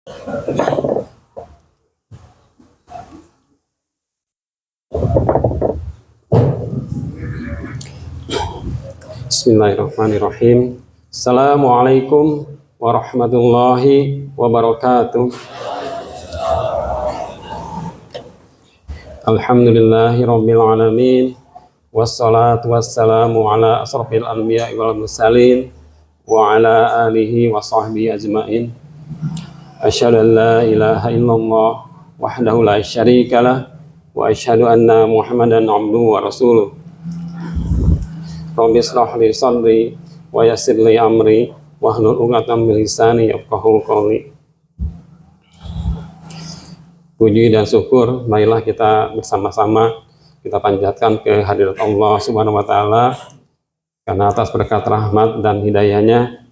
Bismillahirrahmanirrahim. Assalamualaikum warahmatullahi wabarakatuh. Alhamdulillahi rabbil alamin. Wassalatu wassalamu ala asrafil anbiya'i wal mursalin wa ala alihi wa sahbihi ajmain. Asyhadu an la ilaha illallah wahdahu la syarikalah wa asyhadu anna Muhammadan abduhu wa rasuluh. Rabbi shrah li sadri wa yassir li amri wahlul 'uqdatam min lisani yafqahu qawli. Puji dan syukur marilah kita bersama-sama kita panjatkan ke hadirat Allah Subhanahu wa taala, karena atas berkat rahmat dan hidayahnya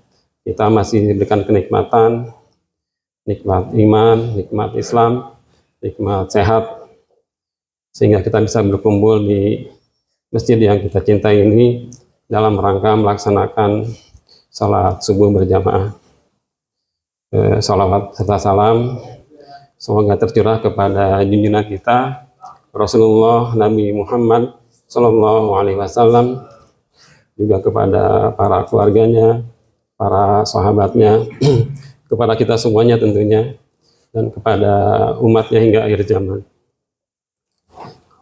kita masih diberikan kenikmatan, nikmat iman, nikmat Islam, nikmat sehat, sehingga kita bisa berkumpul di masjid yang kita cintai ini dalam rangka melaksanakan salat subuh berjamaah. Salawat serta salam semoga tercurah kepada junjungan kita Rasulullah Nabi Muhammad Sallallahu Alaihi Wasallam, juga kepada para keluarganya, para sahabatnya, kepada kita semuanya tentunya, dan kepada umatnya hingga akhir zaman.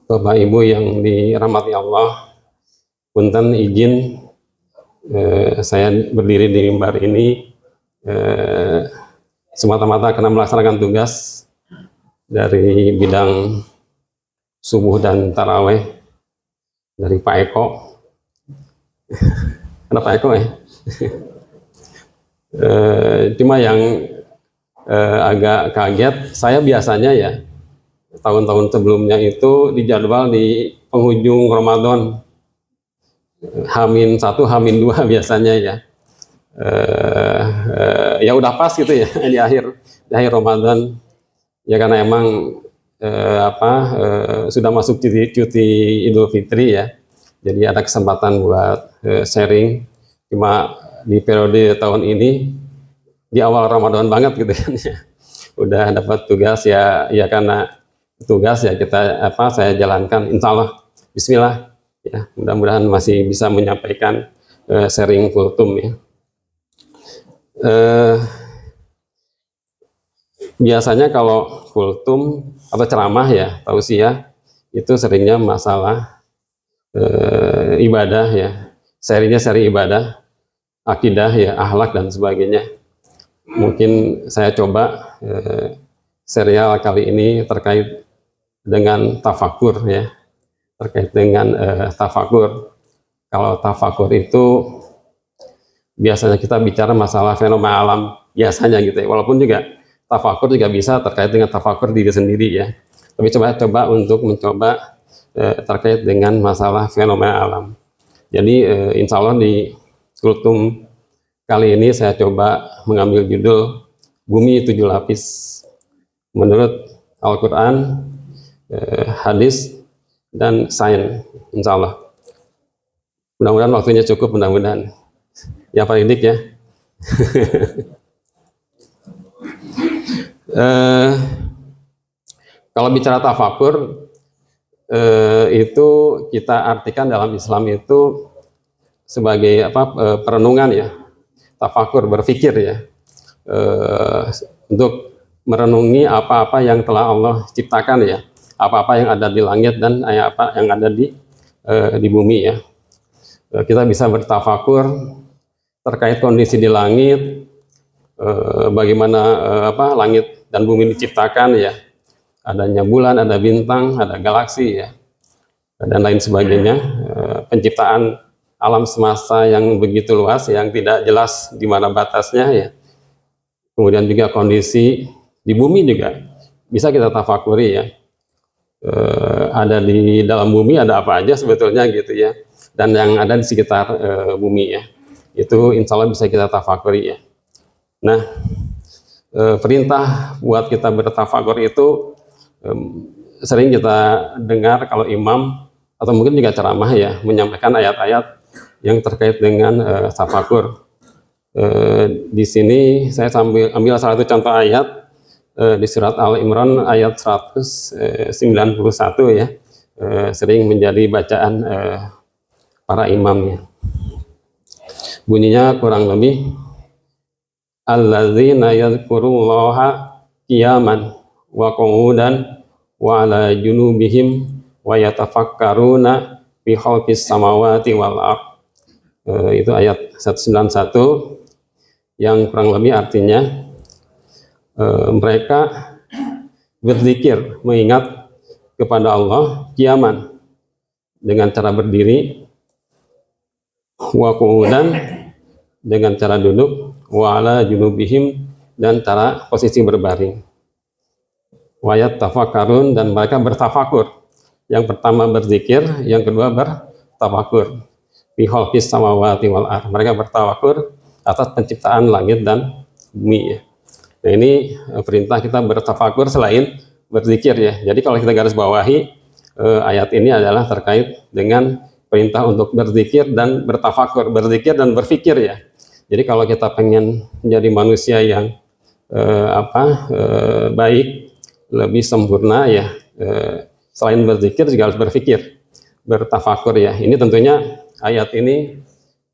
Bapak Ibu yang dirahmati Allah, punten izin saya berdiri di mimbar ini semata-mata karena melaksanakan tugas dari bidang subuh dan taraweh dari Pak Eko. Ada Pak Eko ya? Cuma yang agak kaget, saya biasanya ya tahun-tahun sebelumnya itu dijadwal di penghujung Ramadan, H-1, H-2 biasanya ya. Ya udah pas gitu ya di akhir Ramadan ya, karena emang sudah masuk cuti Idul Fitri ya, jadi ada kesempatan buat sharing. Cuma di periode tahun ini di awal Ramadan banget gitu kan ya, udah dapat tugas ya karena tugas ya saya jalankan, insya Allah bismillah ya, mudah-mudahan masih bisa menyampaikan sharing kultum ya. Biasanya kalau kultum atau ceramah ya, tausiah itu seringnya masalah ibadah ya, serinya seri ibadah, akidah ya, akhlak dan sebagainya. Mungkin saya coba serial kali ini terkait dengan tafakur ya, terkait dengan tafakur. Kalau tafakur itu biasanya kita bicara masalah fenomena alam biasanya gitu ya, walaupun juga tafakur juga bisa terkait dengan tafakur diri sendiri ya, tapi coba untuk mencoba terkait dengan masalah fenomena alam. Jadi insya Allah di kultum kali ini saya coba mengambil judul Bumi 7 Lapis menurut Al-Quran, hadis, dan sains, insya Allah. Mudah-mudahan waktunya cukup, mudah-mudahan. Ya Pak Didik ya. Kalau bicara tafakur, itu kita artikan dalam Islam itu sebagai perenungan ya, tafakur, berpikir ya, untuk merenungi apa-apa yang telah Allah ciptakan ya, apa-apa yang ada di langit dan apa yang ada di bumi ya. Kita bisa bertafakur terkait kondisi di langit, bagaimana langit dan bumi diciptakan ya, adanya bulan, ada bintang, ada galaksi ya, dan lain sebagainya. Penciptaan alam semesta yang begitu luas, yang tidak jelas di mana batasnya ya. Kemudian juga kondisi di bumi juga bisa kita tafakuri ya. Ada di dalam bumi ada apa aja sebetulnya gitu ya, dan yang ada di sekitar bumi ya, itu insya Allah bisa kita tafakuri ya. Nah, perintah buat kita bertafakur itu sering kita dengar kalau imam atau mungkin juga ceramah ya, menyampaikan ayat-ayat yang terkait dengan tafakur. Di sini saya ambil salah satu contoh ayat di surat Al-Imran ayat 191 ya, sering menjadi bacaan para imamnya. Bunyinya kurang lebih, alladzina yadhkurullaha qiyaman wa qu'udan wa ala junubihim wa yatafakkaruna fi khalqis samawati wal ardh. Itu ayat 191 yang kurang lebih artinya mereka berzikir, mengingat kepada Allah qiyaman dengan cara berdiri, wa qu'udan dengan cara duduk, wa ala junubihim dan cara posisi berbaring, wa yatafakkarun dan mereka bertafakur. Yang pertama berzikir, yang kedua bertafakur. Fi khalqis samawati wal ardh. Mereka bertafakur atas penciptaan langit dan bumi ya. Nah, ini perintah kita bertafakur selain berzikir ya. Jadi kalau kita garis bawahi, ayat ini adalah terkait dengan perintah untuk berzikir dan bertafakur, berzikir dan berpikir ya. Jadi kalau kita pengen menjadi manusia yang baik, lebih sempurna ya, selain berzikir juga harus berpikir, bertafakur ya. Ini tentunya ayat ini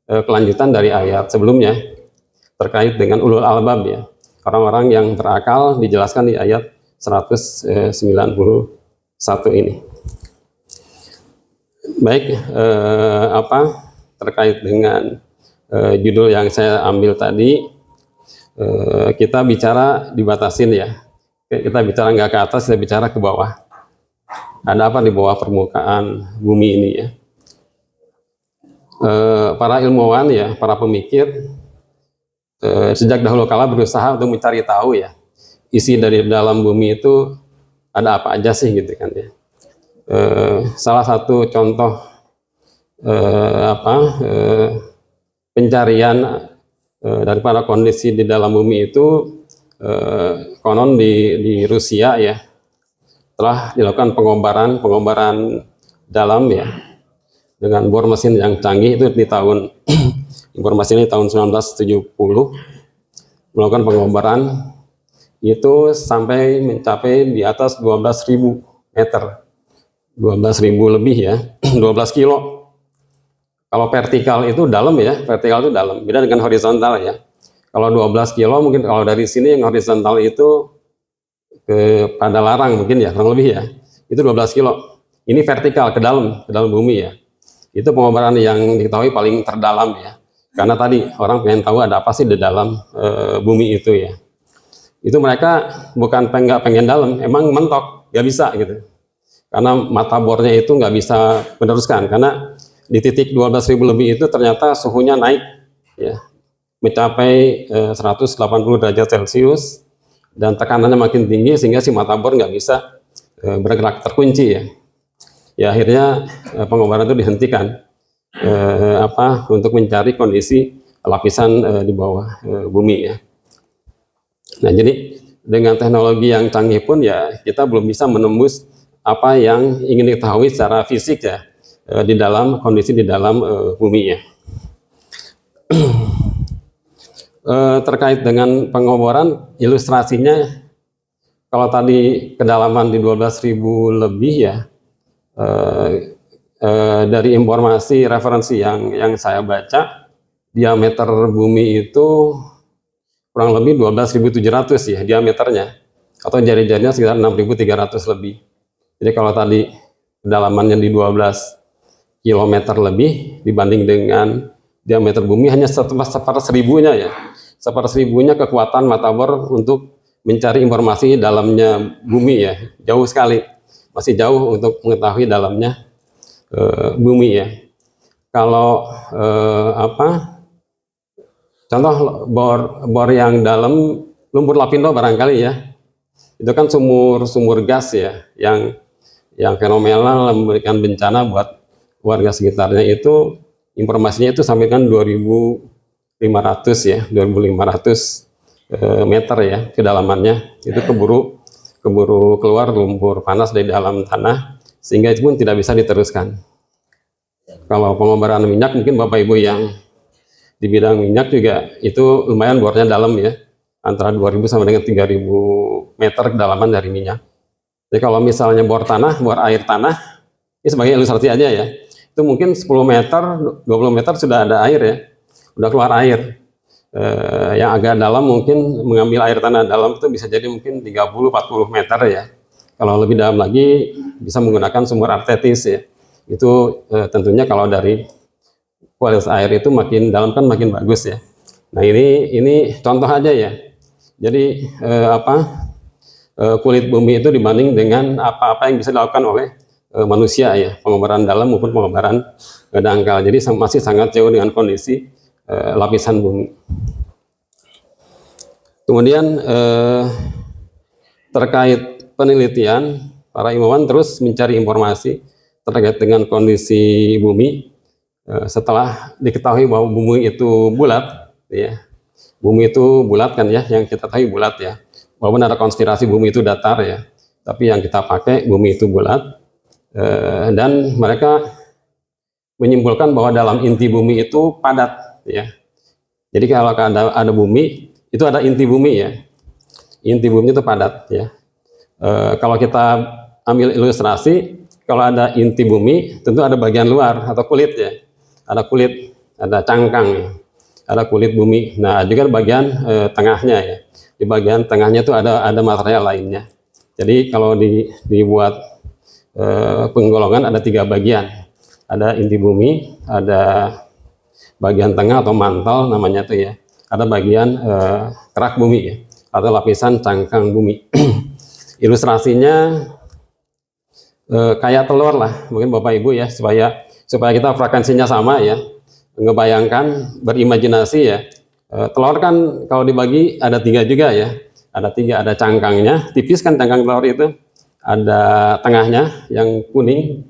kelanjutan dari ayat sebelumnya terkait dengan ulul albab ya. Orang-orang yang berakal dijelaskan di ayat 191 ini. Baik, terkait dengan judul yang saya ambil tadi, kita bicara dibatasin ya. Kita bicara nggak ke atas, kita bicara ke bawah. Ada apa di bawah permukaan bumi ini ya? Para ilmuwan ya, para pemikir sejak dahulu kala berusaha untuk mencari tahu ya, isi dari dalam bumi itu ada apa aja sih gitu kan ya. Salah satu contoh pencarian daripada kondisi di dalam bumi itu konon di Rusia ya telah dilakukan pengobaran dalam ya dengan bor mesin yang canggih. Itu di tahun informasi ini tahun 1970 melakukan pengobaran itu sampai mencapai di atas 12.000 meter, 12.000 lebih ya, 12 kilo. Kalau vertikal itu dalam ya, vertikal itu dalam, beda dengan horizontal ya. Kalau 12 kilo mungkin kalau dari sini yang horizontal itu ke Padalarang mungkin ya, kurang lebih ya, itu 12 kilo. Ini vertikal ke dalam bumi ya. Itu pengobaran yang diketahui paling terdalam ya. Karena tadi orang pengen tahu ada apa sih di dalam bumi itu ya. Itu mereka bukan nggak pengen dalam, emang mentok, nggak bisa gitu. Karena mata bornya itu nggak bisa meneruskan. Karena di titik 12.000 lebih itu ternyata suhunya naik ya, mencapai 180 derajat Celcius dan tekanannya makin tinggi sehingga si mata bor nggak bisa bergerak, terkunci ya. Ya akhirnya pengobaran itu dihentikan untuk mencari kondisi lapisan di bawah bumi ya. Nah jadi dengan teknologi yang canggih pun ya kita belum bisa menembus apa yang ingin diketahui secara fisik ya di dalam kondisi di dalam bumi ya. Terkait dengan pengoboran, ilustrasinya kalau tadi kedalaman di 12.000 lebih ya, dari informasi referensi yang saya baca, diameter bumi itu kurang lebih 12.700 ya diameternya, atau jari-jarinya sekitar 6.300 lebih. Jadi kalau tadi kedalamannya di 12 km lebih dibanding dengan diameter bumi hanya seperseribunya ya, seperseribunya kekuatan mata bor untuk mencari informasi dalamnya bumi ya, jauh sekali, masih jauh untuk mengetahui dalamnya bumi ya. Kalau contoh bor yang dalam lumpur Lapindo barangkali ya, itu kan sumur gas ya, yang fenomenal memberikan bencana buat warga sekitarnya. Itu informasinya itu sampai kan 2.500 ya, 2.500 meter ya kedalamannya. Itu keburu keluar lumpur panas dari dalam tanah, sehingga itu pun tidak bisa diteruskan. Kalau pengobaran minyak, mungkin Bapak Ibu yang di bidang minyak juga itu lumayan bornya dalam ya, antara 2000 sampai dengan 3000 meter kedalaman dari minyak. Jadi kalau misalnya bor air tanah, ini sebagai ilustrasi aja ya, itu mungkin 10 meter, 20 meter sudah ada air ya, udah keluar air. Yang agak dalam mungkin mengambil air tanah dalam itu bisa jadi mungkin 30-40 meter ya. Kalau lebih dalam lagi bisa menggunakan sumber artetis ya. Itu tentunya kalau dari kualitas air itu makin dalam kan makin bagus ya. Nah ini contoh aja ya. Jadi kulit bumi itu dibanding dengan apa-apa yang bisa dilakukan oleh manusia ya, pengobaran dalam maupun pengobaran dangkal. Jadi masih sangat jauh dengan kondisi lapisan bumi. Kemudian terkait penelitian, para ilmuwan terus mencari informasi terkait dengan kondisi bumi. Setelah diketahui bahwa bumi itu bulat, ya, bumi itu bulat kan ya, yang kita tahu bulat ya. Walaupun ada konspirasi bumi itu datar ya, tapi yang kita pakai bumi itu bulat. Dan mereka menyimpulkan bahwa dalam inti bumi itu padat ya. Jadi kalau ada bumi, itu ada inti bumi ya. Inti bumi itu padat ya. Kalau kita ambil ilustrasi, kalau ada inti bumi, tentu ada bagian luar atau kulit ya. Ada kulit, ada cangkang ya. Ada kulit bumi. Nah, juga bagian tengahnya ya. Di bagian tengahnya itu ada material lainnya. Jadi kalau dibuat penggolongan ada 3 bagian. Ada inti bumi, ada bagian tengah atau mantel namanya tuh ya. Ada bagian kerak bumi ya, atau lapisan cangkang bumi. Ilustrasinya kayak telur lah, mungkin Bapak Ibu ya, supaya kita frekuensinya sama ya. Ngebayangkan, berimajinasi ya. Telur kan kalau dibagi ada 3 juga ya. Ada 3, ada cangkangnya, tipis kan cangkang telur itu. Ada tengahnya yang kuning,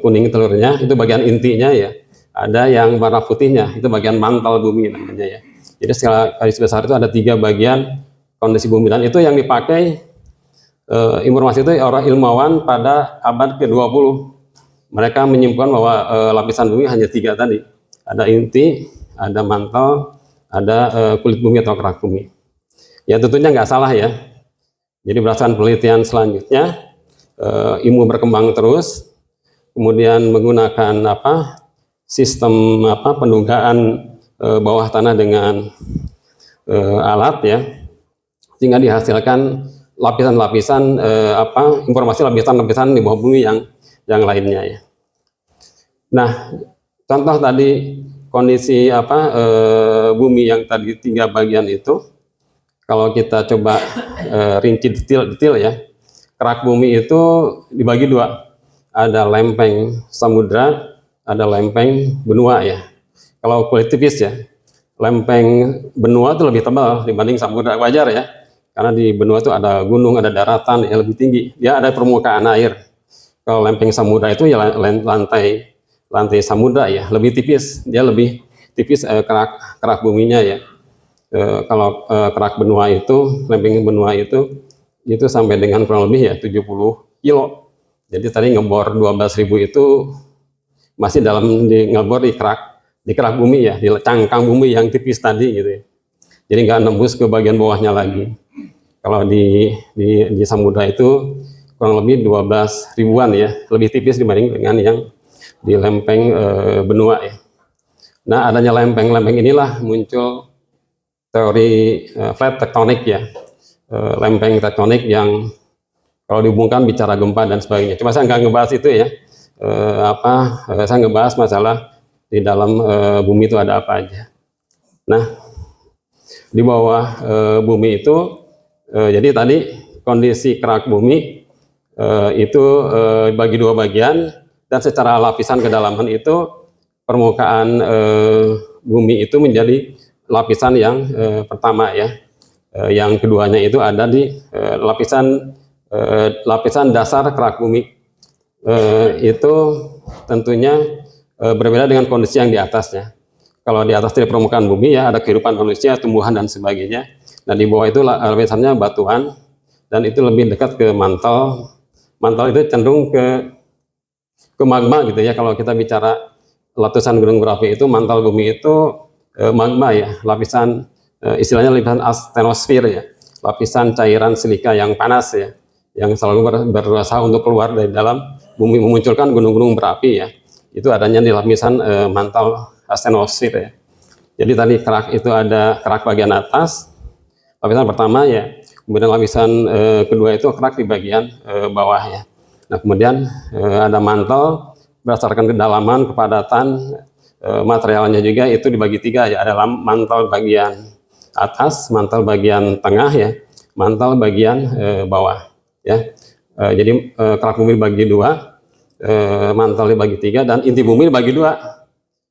kuning telurnya, itu bagian intinya ya. Ada yang warna putihnya, itu bagian mantel bumi namanya ya. Jadi skala garis besar itu ada 3 bagian kondisi bumi, dan itu yang dipakai informasi itu orang ilmuwan pada abad ke-20. Mereka menyimpulkan bahwa lapisan bumi hanya 3 tadi. Ada inti, ada mantel, ada kulit bumi atau kerak bumi. Ya tentunya nggak salah ya. Jadi berdasarkan penelitian selanjutnya, ilmu berkembang terus, kemudian menggunakan sistem pendugaan bawah tanah dengan alat ya, sehingga dihasilkan lapisan-lapisan informasi lapisan-lapisan di bawah bumi yang lainnya ya. Nah, contoh tadi kondisi bumi yang tadi 3 bagian itu, kalau kita coba rinci detail ya, kerak bumi itu dibagi 2, ada lempeng samudra, ada lempeng benua ya. Kalau kulit tipis ya, lempeng benua itu lebih tebal dibanding samudra, wajar ya, karena di benua itu ada gunung, ada daratan yang lebih tinggi, dia ada permukaan air. Kalau lempeng samudra itu ya lantai samudra ya, lebih tipis, dia lebih tipis kerak buminya ya. Kalau kerak benua itu, lempeng benua itu sampai dengan kurang lebih ya 70 kilo. Jadi tadi ngebor 12.000 itu masih ngebor di kerak bumi ya, di cangkang bumi yang tipis tadi gitu ya. Jadi nggak nembus ke bagian bawahnya lagi. Kalau di samudra itu kurang lebih 12 ribuan ya, lebih tipis dibanding dengan yang di lempeng benua ya. Nah, adanya lempeng-lempeng inilah muncul teori flat tektonik ya, lempeng tektonik yang kalau dihubungkan bicara gempa dan sebagainya. Cuma saya nggak ngebahas itu ya. Saya ngebahas masalah di dalam bumi itu ada apa aja. Nah, di bawah bumi itu, jadi tadi kondisi kerak bumi itu bagi 2 bagian, dan secara lapisan kedalaman itu permukaan bumi itu menjadi lapisan yang pertama ya. Yang keduanya itu ada di lapisan dasar kerak bumi. Itu tentunya berbeda dengan kondisi yang di atasnya. Kalau di atas dari permukaan bumi ya ada kehidupan manusia, tumbuhan dan sebagainya. Nah di bawah itu lapisannya batuan, dan itu lebih dekat ke mantel. Mantel itu cenderung ke magma gitu ya. Kalau kita bicara letusan gunung berapi itu, mantel bumi itu magma ya, lapisan istilahnya lapisan astenosfer ya, lapisan cairan silika yang panas ya, yang selalu berusaha untuk keluar dari dalam bumi memunculkan gunung-gunung berapi ya. Itu adanya di lapisan mantel astenosfer ya. Jadi tadi kerak itu ada kerak bagian atas, lapisan pertama ya, kemudian lapisan kedua itu kerak di bagian bawah ya. Nah kemudian ada mantel berdasarkan kedalaman, kepadatan materialnya juga itu dibagi tiga ya, ada mantel bagian atas, mantel bagian tengah ya, mantel bagian bawah ya. Jadi kerak bumi dibagi dua, mantel dibagi tiga, dan inti bumi dibagi dua.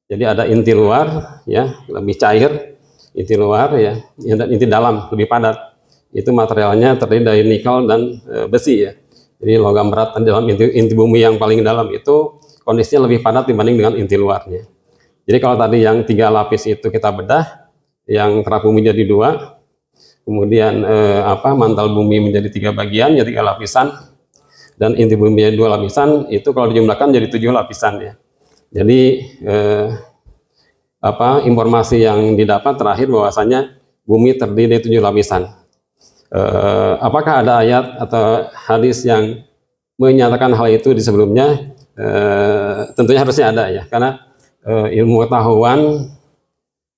Jadi ada inti luar ya lebih cair, inti luar ya, dan inti dalam lebih padat. Itu materialnya terdiri dari nikel dan besi ya. Jadi logam berat dalam inti bumi yang paling dalam itu kondisinya lebih padat dibanding dengan inti luarnya. Jadi kalau tadi yang 3 lapis itu kita bedah, yang kerak bumi jadi 2, kemudian mantel bumi menjadi 3 bagian, jadi 3 lapisan, dan inti bumi jadi 2 lapisan, itu kalau dijumlahkan jadi 7 lapisan ya. Jadi informasi yang didapat terakhir bahwasanya bumi terdiri dari 7 lapisan. Apakah ada ayat atau hadis yang menyatakan hal itu di sebelumnya? Tentunya harusnya ada ya, karena ilmu pengetahuan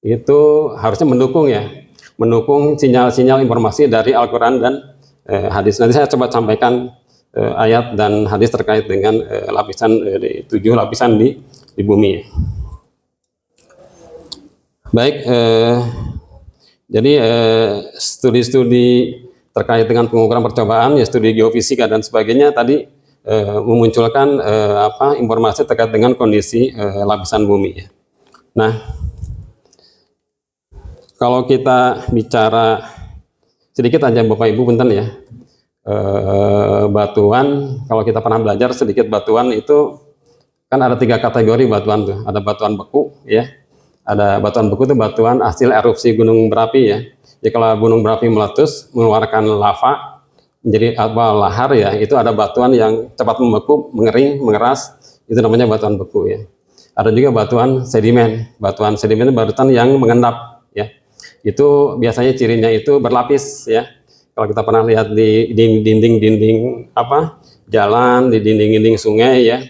itu harusnya mendukung sinyal-sinyal informasi dari Al-Quran dan hadis. Nanti saya coba sampaikan ayat dan hadis terkait dengan lapisan 7 lapisan di bumi. Baik, jadi studi-studi terkait dengan pengukuran percobaan, ya studi geofisika dan sebagainya tadi memunculkan informasi terkait dengan kondisi lapisan bumi. Ya. Nah, kalau kita bicara sedikit aja Bapak Ibu punten ya, batuan, kalau kita pernah belajar sedikit batuan itu kan ada 3 kategori batuan tuh, ada batuan beku ya. Ada batuan beku itu batuan hasil erupsi gunung berapi ya. Jadi kalau gunung berapi meletus mengeluarkan lava menjadi lahar ya, itu ada batuan yang cepat membeku, mengering, mengeras, itu namanya batuan beku ya. Ada juga batuan sedimen. Batuan sedimen itu batuan yang mengendap ya. Itu biasanya cirinya itu berlapis ya. Kalau kita pernah lihat di dinding-dinding jalan, di dinding-dinding sungai ya.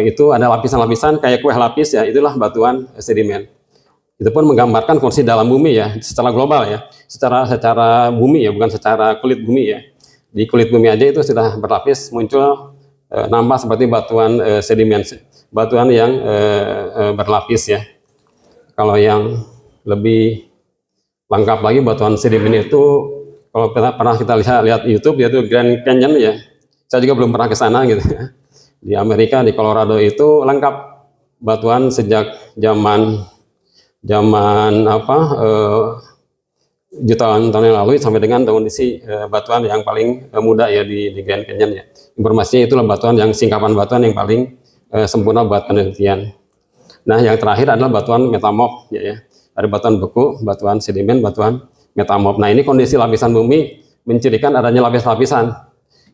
Itu ada lapisan-lapisan kayak kue lapis ya, itulah batuan sedimen. Itu pun menggambarkan kondisi dalam bumi ya, secara global ya, secara bumi ya, bukan secara kulit bumi ya. Di kulit bumi aja itu sudah berlapis muncul nampak seperti batuan sedimen, batuan yang berlapis ya. Kalau yang lebih lengkap lagi batuan sedimen itu, kalau pernah kita lihat YouTube yaitu Grand Canyon ya, saya juga belum pernah ke sana gitu ya. Di Amerika, di Colorado itu lengkap batuan sejak zaman jutaan tahun yang lalu sampai dengan kondisi batuan yang paling muda ya di Grand Canyon ya. Informasinya itulah batuan yang singkapan batuan yang paling sempurna buat penelitian. Nah, yang terakhir adalah batuan metamorf ya. Ada batuan beku, batuan sedimen, batuan metamorf. Nah, ini kondisi lapisan bumi mencirikan adanya lapis-lapisan.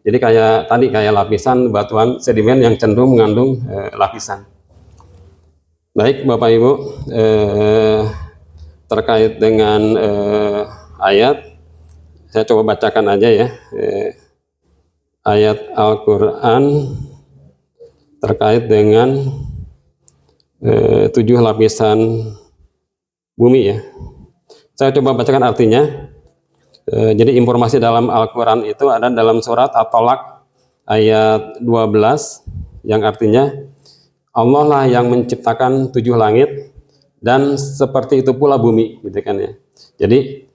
Jadi kayak lapisan batuan sedimen yang cenderung mengandung lapisan. Baik Bapak Ibu, terkait dengan ayat, saya coba bacakan aja ya, ayat Al-Quran terkait dengan 7 lapisan bumi ya. Saya coba bacakan artinya. Jadi informasi dalam Al-Quran itu ada dalam surat At-Tolak ayat 12 yang artinya Allah lah yang menciptakan 7 langit dan seperti itu pula bumi gitu kan ya. Jadi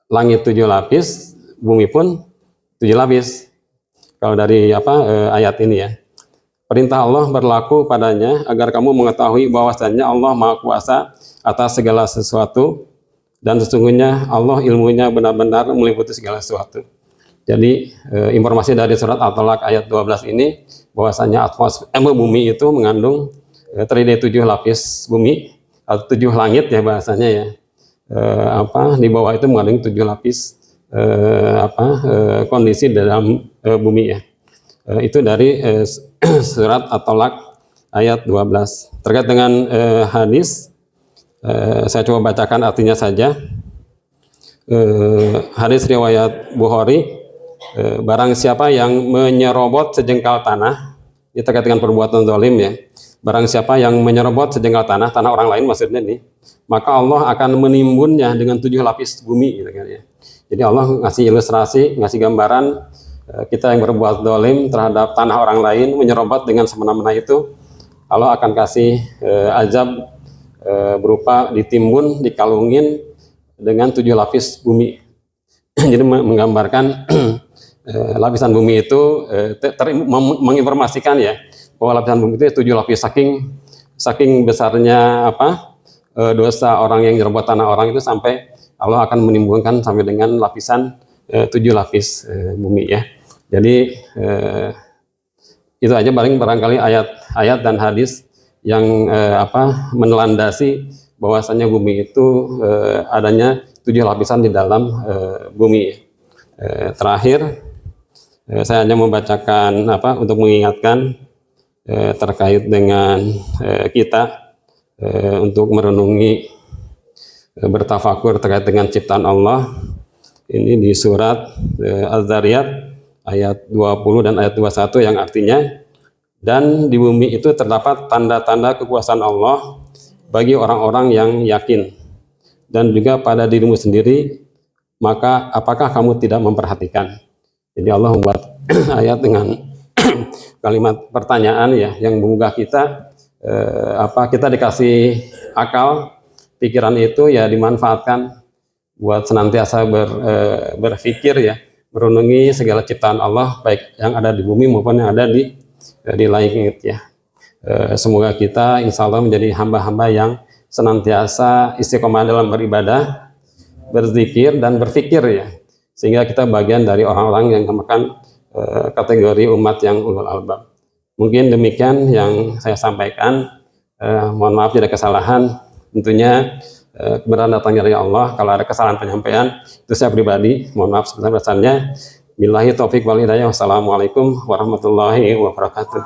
langit 7 lapis, bumi pun 7 lapis. Kalau dari ayat ini ya. Perintah Allah berlaku padanya agar kamu mengetahui bahwasannya Allah Maha Kuasa atas segala sesuatu. Dan sesungguhnya Allah ilmunya benar-benar meliputi segala sesuatu. Jadi informasi dari surat At-Tolak ayat 12 ini bahwasanya bumi itu mengandung terdiri dari 7 lapis bumi atau 7 langit ya bahasanya ya. Di bawah itu mengandung 7 lapis kondisi dalam bumi ya. Itu dari surat At-Tolak ayat 12. Terkait dengan hadis, saya coba bacakan artinya saja. hadis riwayat Bukhari, barang siapa yang menyerobot sejengkal tanah, ini terkait dengan perbuatan zalim ya. Barang siapa yang menyerobot sejengkal tanah, tanah orang lain maksudnya nih, maka Allah akan menimbunnya dengan 7 lapis bumi gitu kan ya. Jadi Allah ngasih ilustrasi, ngasih gambaran kita yang berbuat zalim terhadap tanah orang lain, menyerobot dengan semena-mena itu, Allah akan kasih azab berupa ditimbun, dikalungin dengan 7 lapis bumi. Jadi menggambarkan lapisan bumi itu menginformasikan ya bahwa lapisan bumi itu 7 lapis, saking besarnya dosa orang yang nyerobot tanah orang itu sampai Allah akan menimbulkan sampai dengan lapisan 7 lapis bumi ya. Jadi itu aja barangkali ayat dan hadis yang menelandasi bahwasanya bumi itu adanya 7 lapisan di dalam bumi. Terakhir saya hanya membacakan untuk mengingatkan terkait dengan kita untuk merenungi, bertafakur terkait dengan ciptaan Allah. Ini di surat Az-Zariyat ayat 20 dan ayat 21 yang artinya, dan di bumi itu terdapat tanda-tanda kekuasaan Allah bagi orang-orang yang yakin, dan juga pada dirimu sendiri, maka apakah kamu tidak memperhatikan? Jadi Allah membuat ayat dengan kalimat pertanyaan ya, yang menggugah kita. Kita dikasih akal, pikiran itu ya dimanfaatkan buat senantiasa berpikir ya, merenungi segala ciptaan Allah, baik yang ada di bumi maupun yang ada di langit ya. Semoga kita insya Allah menjadi hamba-hamba yang senantiasa istiqomah dalam beribadah, berzikir dan berpikir ya, sehingga kita bagian dari orang-orang yang merupakan kategori umat yang ulul albab. Mungkin demikian yang saya sampaikan. Mohon maaf jika ada kesalahan. Tentunya kebenaran datangnya dari Allah. Kalau ada kesalahan penyampaian, itu saya pribadi mohon maaf sebesar-besarnya. Billahi taufik wal hidayah. Wassalamualaikum warahmatullahi wabarakatuh.